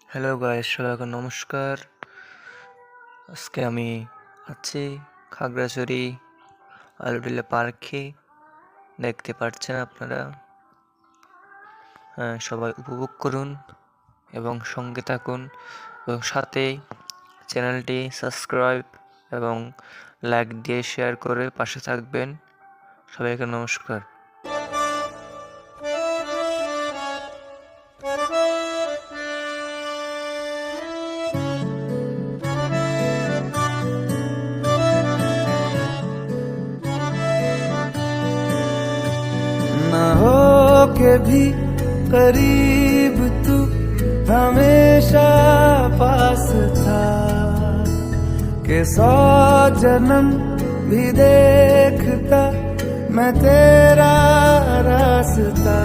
Hello guys, সবাইকে নমস্কার। আজকে আমি আছি খাগড়াছড়ি আলুটিলা পার্কে। দেখতে পাচ্ছেন আপনারা। সবাই উপভোগ করুন এবং সঙ্গে থাকুন এবং সাথে চ্যানেলটি সাবস্ক্রাইব এবং লাইক দিয়ে শেয়ার করে পাশে থাকবেন। সবাইকে নমস্কার। न हो के भी करीब तू हमेशा पास था कि 100 जन्म भी देखता मैं तेरा रास्ता।